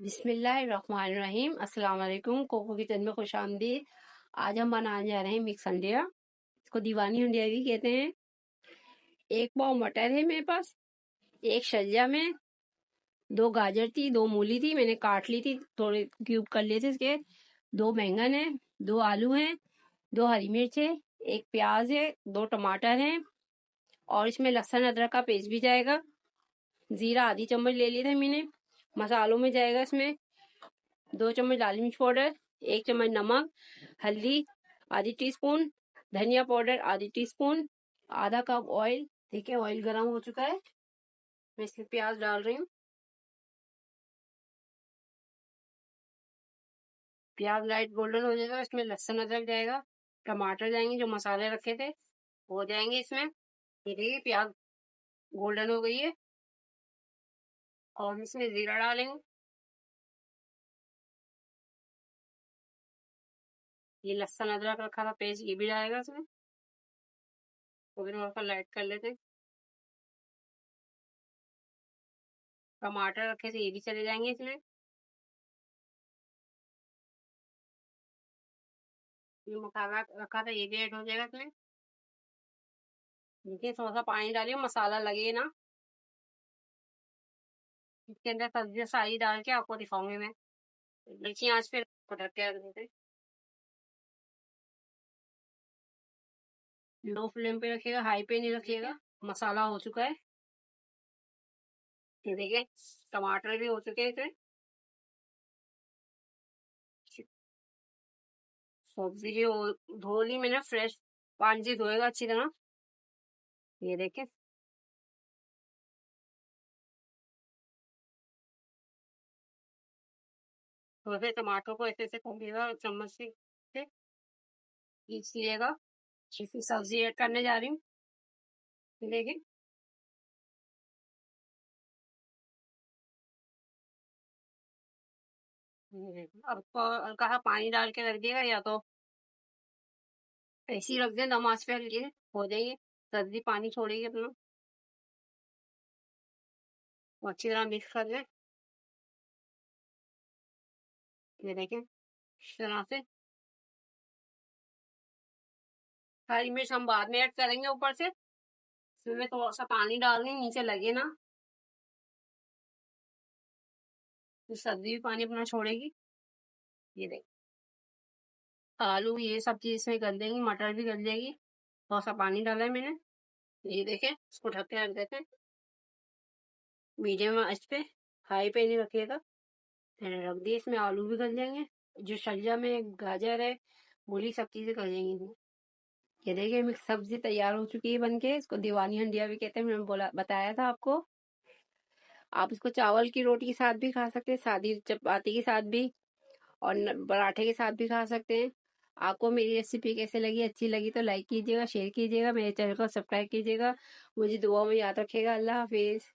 बिस्मिल्लाहिर्रहमानिर्रहीम। अस्सलाम वालेकुम। कोको किचन में खुश आमदीद। आज हम बनाने जा रहे हैं मिक्स हंडिया। इसको दीवानी हंडिया भी कहते हैं। एक पाव मटर है मेरे पास, एक सब्जियां में, 2 गाजर थी, 2 मूली थी, मैंने काट ली थी, थोड़े क्यूब कर लिए थे इसके। 2 बैंगन है, 2 आलू हैं, 2 हरी मिर्च है, एक प्याज है, 2 टमाटर हैं और इसमें लहसुन अदरक का पेस्ट भी जाएगा। जीरा आधी चम्मच ले लिया था मैंने। मसालों में जाएगा इसमें 2 चम्मच लाल मिर्च पाउडर, 1 चम्मच नमक, हल्दी आधी टीस्पून, धनिया पाउडर आधी टीस्पून, आधा कप ऑयल। ठीक है, ऑयल गर्म हो चुका है, मैं इसमें प्याज डाल रही हूँ। प्याज लाइट गोल्डन हो जाएगा, इसमें लहसुन अदरक जाएगा, टमाटर जाएंगे, जो मसाले रखे थे वो जाएंगे इसमें। ये देखिए प्याज गोल्डन हो गई है और इसमें जीरा डालेंगे। ये लहसुन अदरक रखा था पेस्ट, ये भी डालेगा इसमें। तो फिर थोड़ा सा लाइट कर लेते हैं। टमाटर रखे थे ये भी चले जाएंगे इसमें। ये मसाला रखा था ये भी ऐड हो जाएगा इसमें। देखिए थोड़ा सा पानी डालिए, मसाला लगे ना। इसके अंदर सब्जियां सारी डाल के आपको दिखाऊंगी मैं। मिर्ची आंच पे ढक के रख देते हैं। लो फ्लेम पे रखिएगा, हाई पे नहीं रखिएगा। मसाला हो चुका है, ये देखिए टमाटर भी हो चुके हैं इसमें। सब्जी जो धो ली मैंने, फ्रेश पानी से धोएगा अच्छी तरह। ये देखिए थोड़े से टमाटर को ऐसे ऐसे करिएगा, चम्मच से खींच लीजिएगा। फिर सब्जी ऐड करने जा रही हूँ, देखिए। अब हल्का सा पानी डाल के रख दिएगा, या तो ऐसे ही रख दें दम आंच पे हल्की, हो जाएगी सब्जी, पानी छोड़ेगी अपना। अच्छी तरह मिक्स कर दें, ये देखें इस तरह से। हरी मिर्च हम बाद में ऐड करेंगे ऊपर से। इसमें थोड़ा सा पानी डाल दें, नीचे लगे ना, तो सब्जी भी पानी अपना छोड़ेगी। ये देख आलू ये सब चीज इसमें गल देंगी, मटर भी गल जाएगी। थोड़ा सा पानी डाला है मैंने, ये देखें। इसको ढक के रख देते हैं मीडियम आंच पे, हाई पे नहीं रखिएगा। मैंने रख दिए, इसमें आलू भी गल जाएंगे, जो सब्जियां में गाजर है, मूली, सब चीजें गल जाएंगी। ये देखिए मिक्स सब्जी तैयार हो चुकी है बनके। इसको दीवानी हंडिया भी कहते हैं, मैंने बोला बताया था आपको। आप इसको चावल की रोटी के साथ भी खा सकते हैं, सादी चपाती के साथ भी, और पराठे के साथ भी खा सकते हैं। आपको मेरी रेसिपी कैसे लगी, अच्छी लगी तो लाइक कीजिएगा, शेयर कीजिएगा, मेरे चैनल को सब्सक्राइब कीजिएगा। मुझे दुआ में याद रखिएगा। अल्लाह हाफिज।